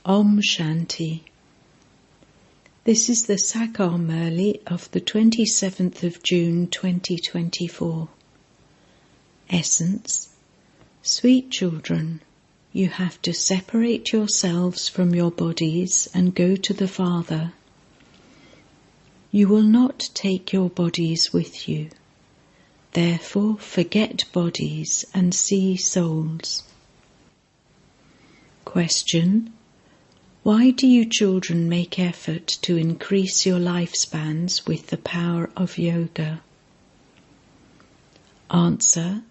Om Shanti. This is the Sakar Murli of the 27th of June 2024. Essence. Sweet children, you have to separate yourselves from your bodies and go to the Father. You will not take your bodies with you. Therefore, forget bodies and see souls. Question. Why do you children make effort to increase your lifespans with the power of yoga? Answer.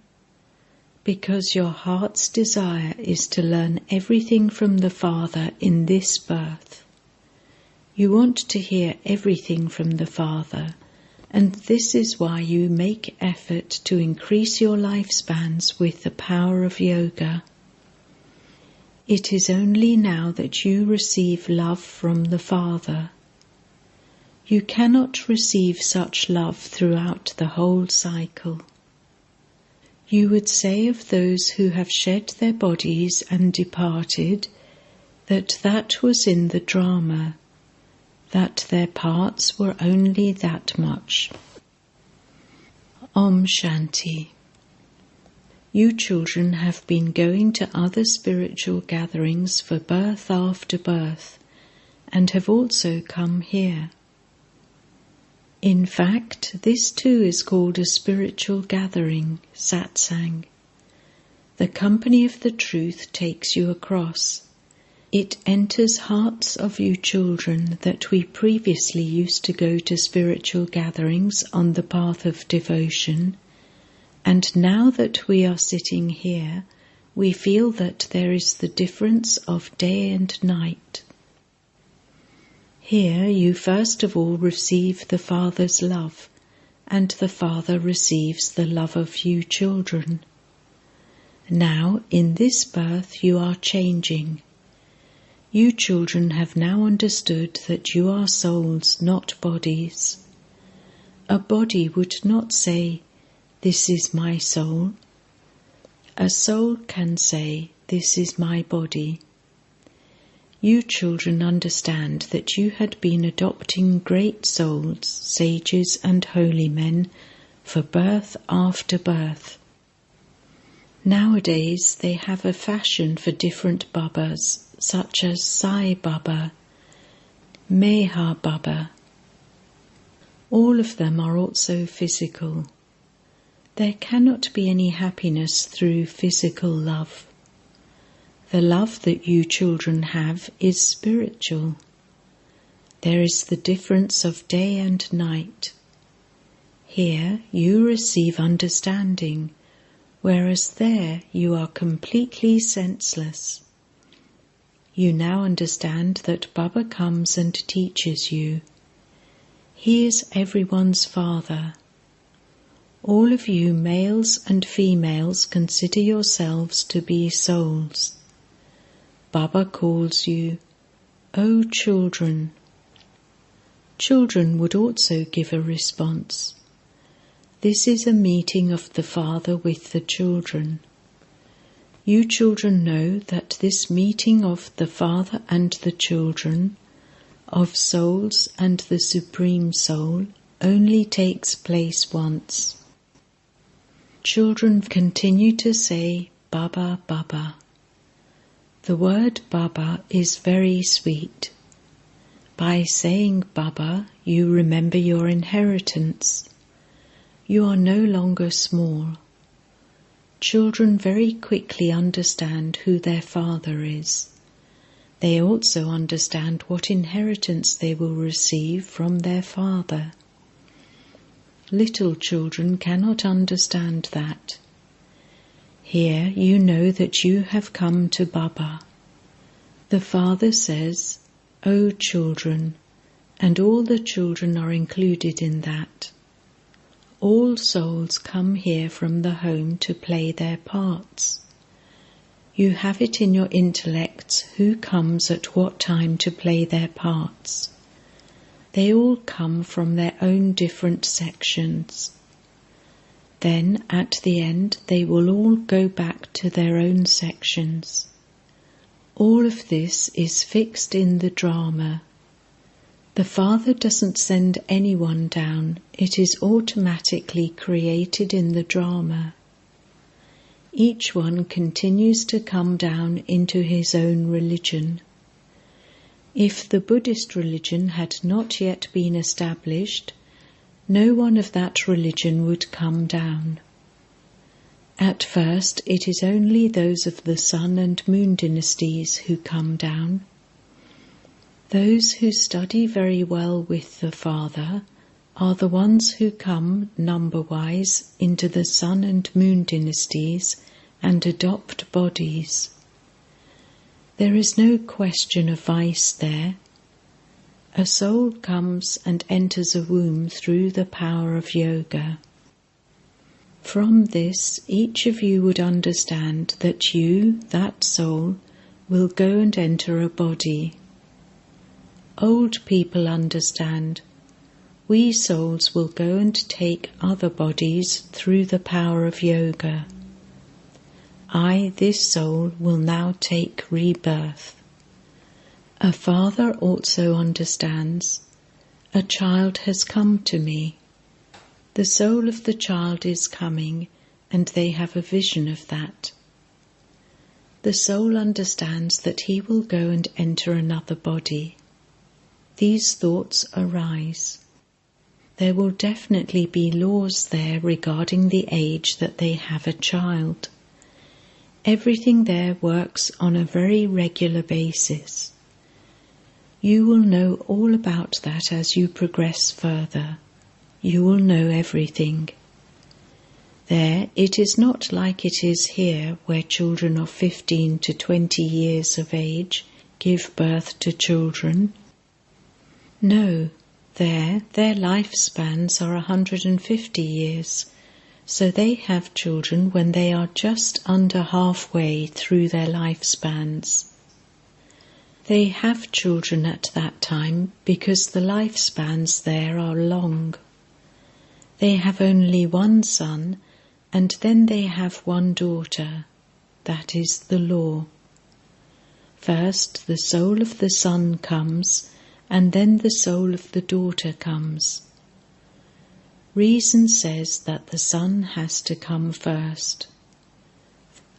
Because your heart's desire is to learn everything from the Father in this birth. You want to hear everything from the Father, and this is why you make effort to increase your lifespans with the power of yoga. It is only now that you receive love from the Father. You cannot receive such love throughout the whole cycle. You would say of those who have shed their bodies and departed that was in the drama, that their parts were only that much. Om Shanti. You children have been going to other spiritual gatherings for birth after birth, and have also come here. In fact, this too is called a spiritual gathering, satsang. The company of the truth takes you across. It enters hearts of you children that we previously used to go to spiritual gatherings on the path of devotion, and now that we are sitting here, we feel that there is the difference of day and night. Here you first of all receive the Father's love, and the Father receives the love of you children. Now, in this birth, you are changing. You children have now understood that you are souls, not bodies. A body would not say, "This is my soul." A soul can say, "This is my body." You children understand that you had been adopting great souls, sages and holy men for birth after birth. Nowadays they have a fashion for different Babas, such as Sai Baba, Meha Baba. All of them are also physical. There cannot be any happiness through physical love. The love that you children have is spiritual. There is the difference of day and night. Here you receive understanding, whereas there you are completely senseless. You now understand that Baba comes and teaches you. He is everyone's Father. All of you males and females consider yourselves to be souls. Baba calls you, "O children." Children would also give a response. This is a meeting of the Father with the children. You children know that this meeting of the Father and the children, of souls and the Supreme Soul, only takes place once. Children continue to say, "Baba, Baba." The word Baba is very sweet. By saying Baba, you remember your inheritance. You are no longer small. Children very quickly understand who their Father is. They also understand what inheritance they will receive from their Father. Little children cannot understand that. Here you know that you have come to Baba. The Father says, "O children," and all the children are included in that. All souls come here from the home to play their parts. You have it in your intellects who comes at what time to play their parts. They all come from their own different sections. Then, at the end, they will all go back to their own sections. All of this is fixed in the drama. The Father doesn't send anyone down, it is automatically created in the drama. Each one continues to come down into his own religion. If the Buddhist religion had not yet been established, no one of that religion would come down. At first, it is only those of the Sun and Moon dynasties who come down. Those who study very well with the Father are the ones who come, number-wise, into the Sun and Moon dynasties and adopt bodies. There is no question of vice there. A soul comes and enters a womb through the power of yoga. From this, each of you would understand that you, that soul, will go and enter a body. Old people understand. We souls will go and take other bodies through the power of yoga. I, this soul, will now take rebirth. A father also understands. A child has come to me. The soul of the child is coming, and they have a vision of that. The soul understands that he will go and enter another body. These thoughts arise. There will definitely be laws there regarding the age that they have a child. Everything there works on a very regular basis. You will know all about that as you progress further. You will know everything. There, it is not like it is here, where children of 15 to 20 years of age give birth to children. No, there, their lifespans are 150 years, so they have children when they are just under halfway through their lifespans. They have children at that time because the lifespans there are long. They have only one son, and then they have one daughter. That is the law. First the soul of the son comes, and then the soul of the daughter comes. Reason says that the son has to come first.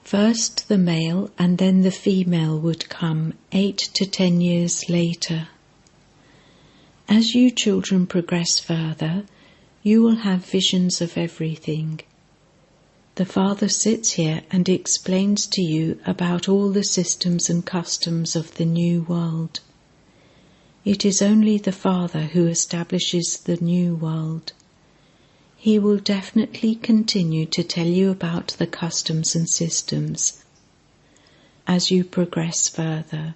First the male and then the female would come 8 to 10 years later. As you children progress further, you will have visions of everything. The Father sits here and explains to you about all the systems and customs of the new world. It is only the Father who establishes the new world. He will definitely continue to tell you about the customs and systems. As you progress further,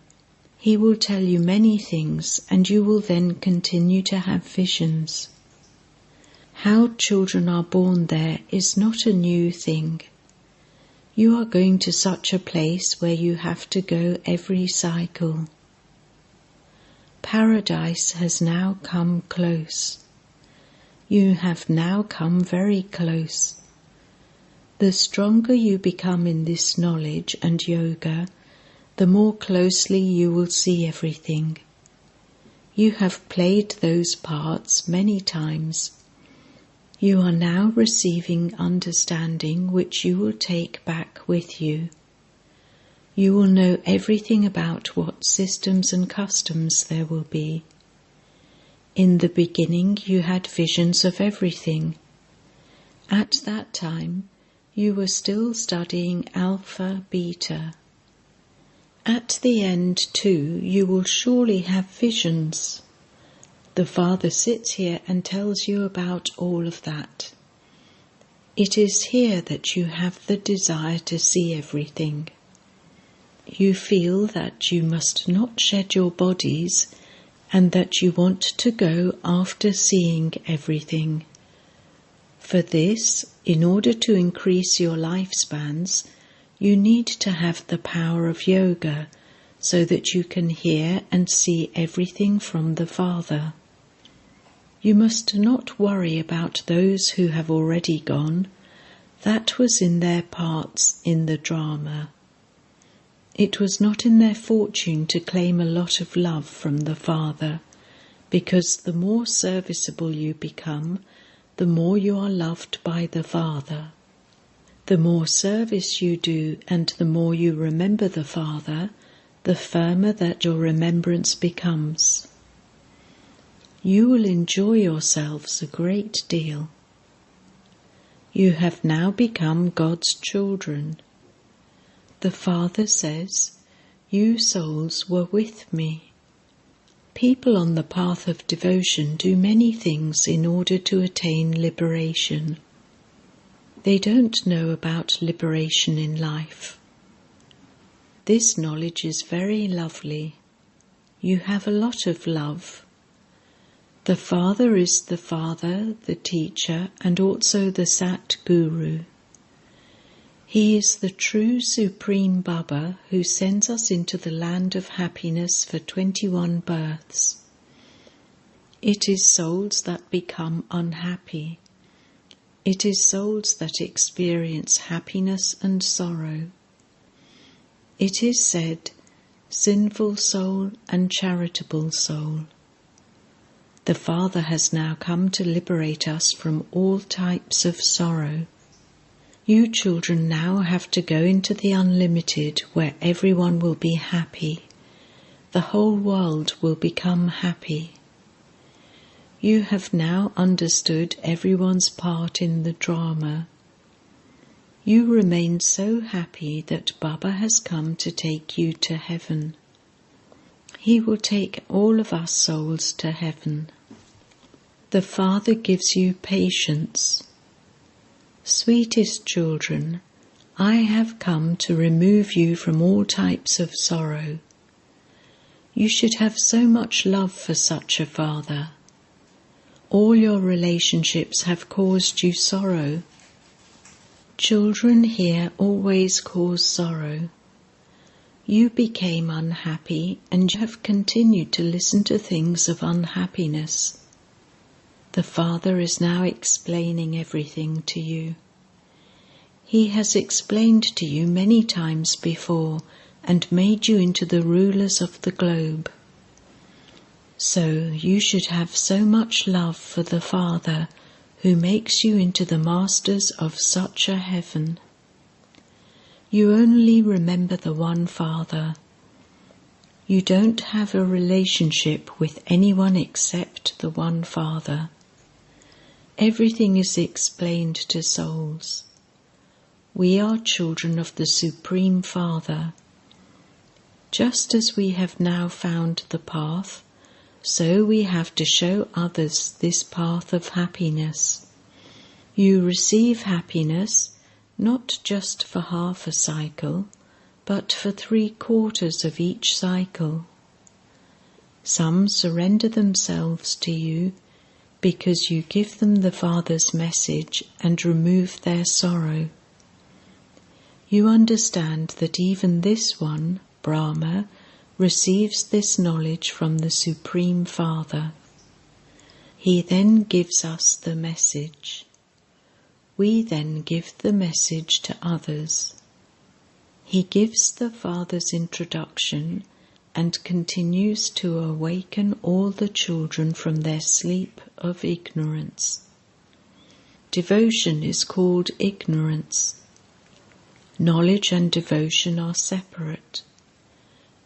he will tell you many things, and you will then continue to have visions. How children are born there is not a new thing. You are going to such a place where you have to go every cycle. Paradise has now come close. You have now come very close. The stronger you become in this knowledge and yoga, the more closely you will see everything. You have played those parts many times. You are now receiving understanding which you will take back with you. You will know everything about what systems and customs there will be. In the beginning you had visions of everything. At that time you were still studying Alpha, Beta. At the end too you will surely have visions. The Father sits here and tells you about all of that. It is here that you have the desire to see everything. You feel that you must not shed your bodies and that you want to go after seeing everything. For this, in order to increase your lifespans, you need to have the power of yoga so that you can hear and see everything from the Father. You must not worry about those who have already gone. That was in their parts in the drama. It was not in their fortune to claim a lot of love from the Father, because the more serviceable you become, the more you are loved by the Father. The more service you do and the more you remember the Father, the firmer that your remembrance becomes. You will enjoy yourselves a great deal. You have now become God's children. The Father says, "You souls were with me." People on the path of devotion do many things in order to attain liberation. They don't know about liberation in life. This knowledge is very lovely. You have a lot of love. The Father is the Father, the Teacher, and also the Sat Guru. He is the true Supreme Baba who sends us into the land of happiness for 21 births. It is souls that become unhappy. It is souls that experience happiness and sorrow. It is said, sinful soul and charitable soul. The Father has now come to liberate us from all types of sorrow. You children now have to go into the unlimited where everyone will be happy. The whole world will become happy. You have now understood everyone's part in the drama. You remain so happy that Baba has come to take you to heaven. He will take all of us souls to heaven. The Father gives you patience. Sweetest children, I have come to remove you from all types of sorrow. You should have so much love for such a Father. All your relationships have caused you sorrow. Children here always cause sorrow. You became unhappy and you have continued to listen to things of unhappiness. The Father is now explaining everything to you. He has explained to you many times before and made you into the rulers of the globe. So you should have so much love for the Father who makes you into the masters of such a heaven. You only remember the one Father. You don't have a relationship with anyone except the one Father. Everything is explained to souls. We are children of the Supreme Father. Just as we have now found the path, so we have to show others this path of happiness. You receive happiness not just for half a cycle, but for 3/4 of each cycle. Some surrender themselves to you because you give them the Father's message and remove their sorrow. You understand that even this one, Brahma, receives this knowledge from the Supreme Father. He then gives us the message. We then give the message to others. He gives the Father's introduction and continues to awaken all the children from their sleep of ignorance. Devotion is called ignorance. Knowledge and devotion are separate.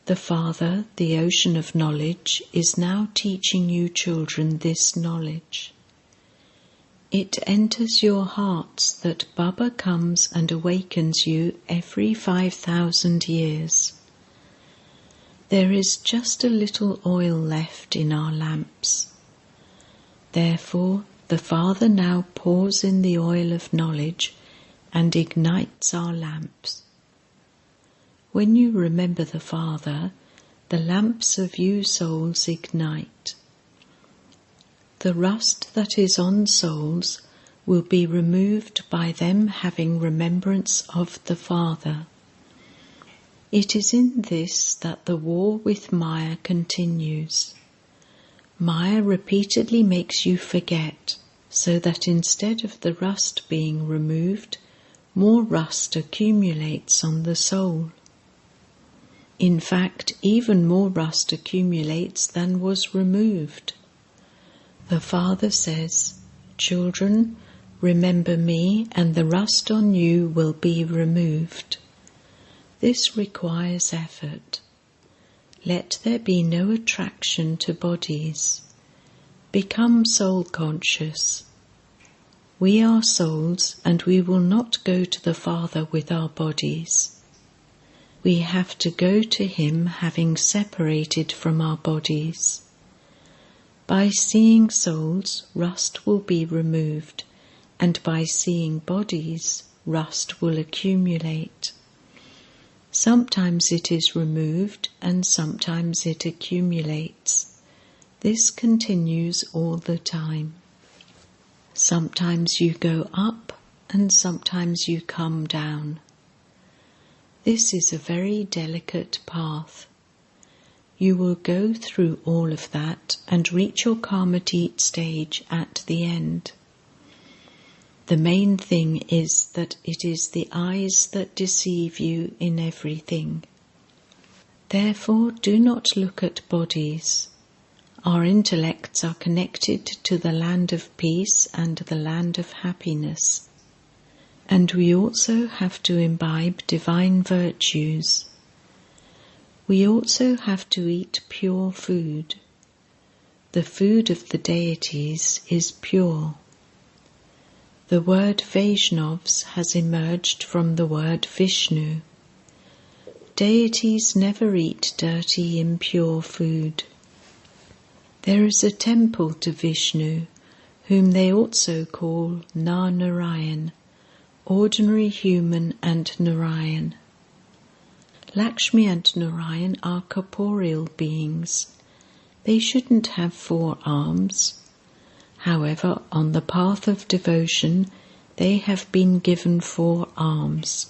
The Father, the ocean of knowledge, is now teaching you children this knowledge. It enters your hearts that Baba comes and awakens you every 5,000 years. There is just a little oil left in our lamps. Therefore, the Father now pours in the oil of knowledge and ignites our lamps. When you remember the Father, the lamps of you souls ignite. The rust that is on souls will be removed by them having remembrance of the Father. It is in this that the war with Maya continues. Maya repeatedly makes you forget, so that instead of the rust being removed, more rust accumulates on the soul. In fact, even more rust accumulates than was removed. The Father says, "Children, remember me and the rust on you will be removed." This requires effort. Let there be no attraction to bodies. Become soul conscious. We are souls and we will not go to the Father with our bodies. We have to go to Him having separated from our bodies. By seeing souls, rust will be removed, and by seeing bodies, rust will accumulate. Sometimes it is removed and sometimes it accumulates. This continues all the time. Sometimes you go up and sometimes you come down. This is a very delicate path. You will go through all of that and reach your karmatit stage at the end. The main thing is that it is the eyes that deceive you in everything. Therefore, do not look at bodies. Our intellects are connected to the land of peace and the land of happiness. And we also have to imbibe divine virtues. We also have to eat pure food. The food of the deities is pure. The word Vaishnavas has emerged from the word Vishnu. Deities never eat dirty, impure food. There is a temple to Vishnu, whom they also call Narayan, ordinary human and Narayan. Lakshmi and Narayan are corporeal beings. They shouldn't have 4 arms. However, on the path of devotion, they have been given 4 arms.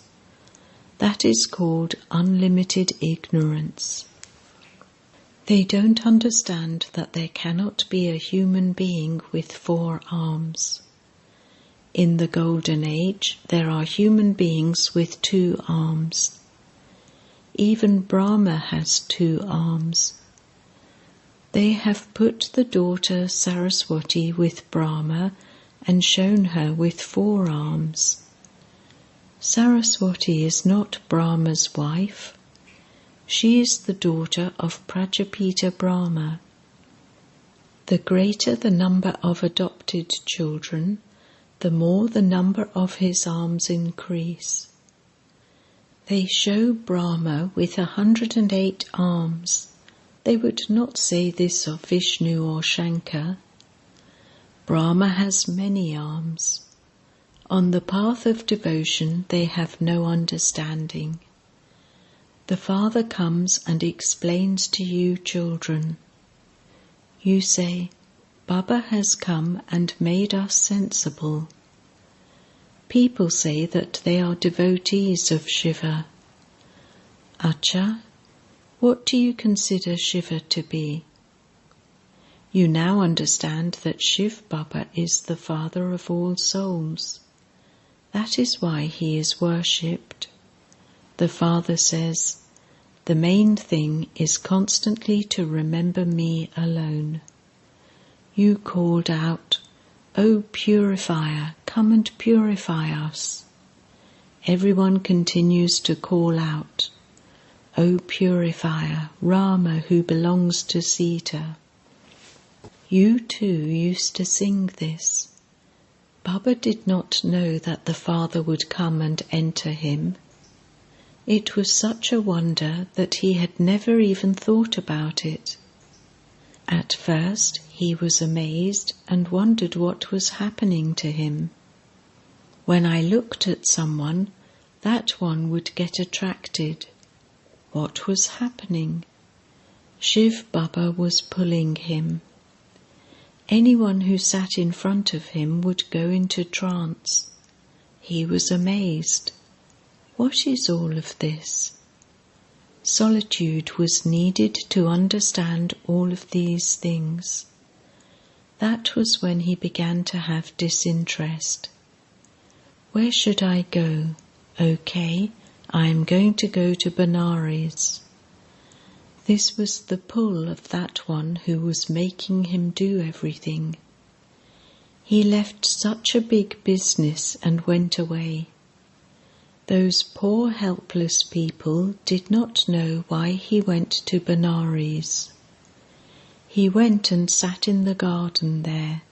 That is called unlimited ignorance. They don't understand that there cannot be a human being with 4 arms. In the Golden Age, there are human beings with 2 arms. Even Brahma has 2 arms. They have put the daughter Saraswati with Brahma and shown her with 4 arms. Saraswati is not Brahma's wife. She is the daughter of Prajapita Brahma. The greater the number of adopted children, the more the number of his arms increase. They show Brahma with 108 arms. They would not say this of Vishnu or Shankar. Brahma has many arms. On the path of devotion they have no understanding. The Father comes and explains to you, children. You say, Baba has come and made us sensible. People say that they are devotees of Shiva. Acha, what do you consider Shiva to be? You now understand that Shivbaba is the father of all souls. That is why he is worshipped. The Father says, the main thing is constantly to remember me alone. You called out, O Purifier, come and purify us. Everyone continues to call out, O Purifier, Rama who belongs to Sita. You too used to sing this. Baba did not know that the Father would come and enter him. It was such a wonder that he had never even thought about it. At first he was amazed and wondered what was happening to him. When I looked at someone, that one would get attracted. What was happening? Shivbaba was pulling him. Anyone who sat in front of him would go into trance. He was amazed. What is all of this? Solitude was needed to understand all of these things. That was when he began to have disinterest. Where should I go? Okay, I am going to go to Benares. This was the pull of that one who was making him do everything. He left such a big business and went away. Those poor helpless people did not know why he went to Benares. He went and sat in the garden there.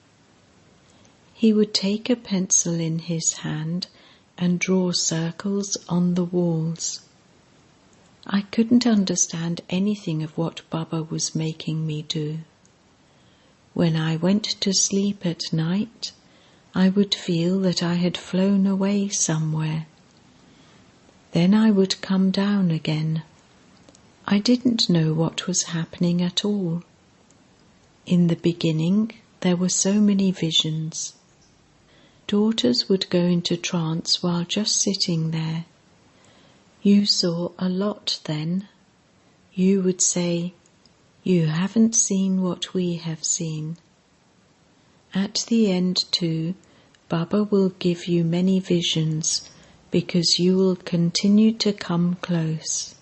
He would take a pencil in his hand and draw circles on the walls. I couldn't understand anything of what Baba was making me do. When I went to sleep at night, I would feel that I had flown away somewhere. Then I would come down again. I didn't know what was happening at all. In the beginning, there were so many visions. Daughters would go into trance while just sitting there. You saw a lot then. You would say, "You haven't seen what we have seen." At the end too, Baba will give you many visions because you will continue to come close.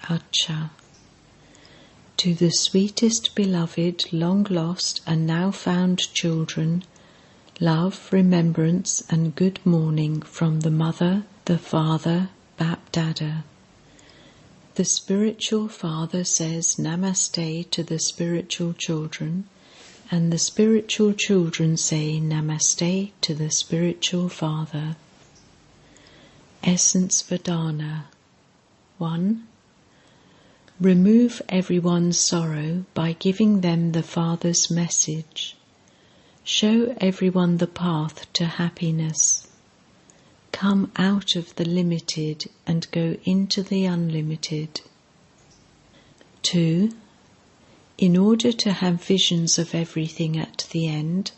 Acha. To the sweetest beloved, long lost and now found children, love, remembrance and good morning from the Mother, the Father, BapDada. The spiritual father says Namaste to the spiritual children, and the spiritual children say Namaste to the spiritual father. Essence Vedana. 1. Remove everyone's sorrow by giving them the Father's message. Show everyone the path to happiness. Come out of the limited and go into the unlimited. 2. In order to have visions of everything at the end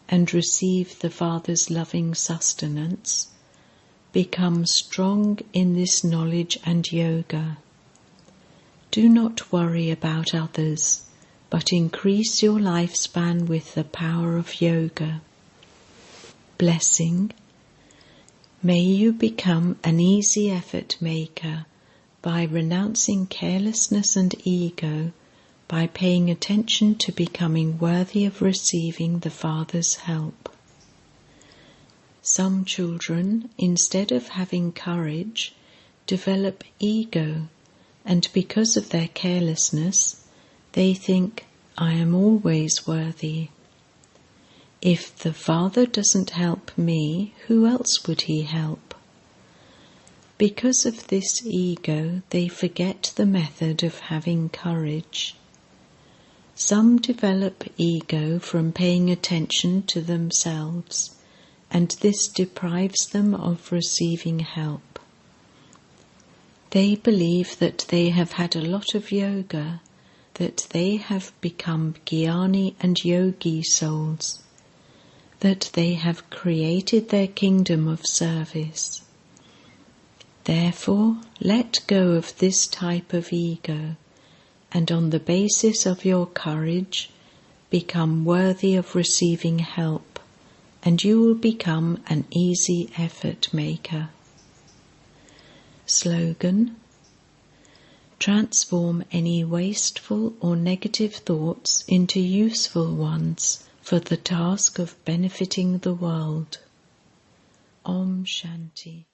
and receive the Father's loving sustenance, become strong in this knowledge and yoga. Do not worry about others, but increase your lifespan with the power of yoga. Blessing. May you become an easy effort maker by renouncing carelessness and ego, by paying attention to becoming worthy of receiving the Father's help. Some children, instead of having courage, develop ego, and because of their carelessness, they think, "I am always worthy. If the Father doesn't help me, who else would he help?" Because of this ego, they forget the method of having courage. Some develop ego from paying attention to themselves, and this deprives them of receiving help. They believe that they have had a lot of yoga, that they have become jnani and yogi souls, that they have created their kingdom of service. Therefore, let go of this type of ego, and on the basis of your courage, become worthy of receiving help, and you will become an easy effort maker. Slogan: transform any wasteful or negative thoughts into useful ones for the task of benefiting the world. Om Shanti.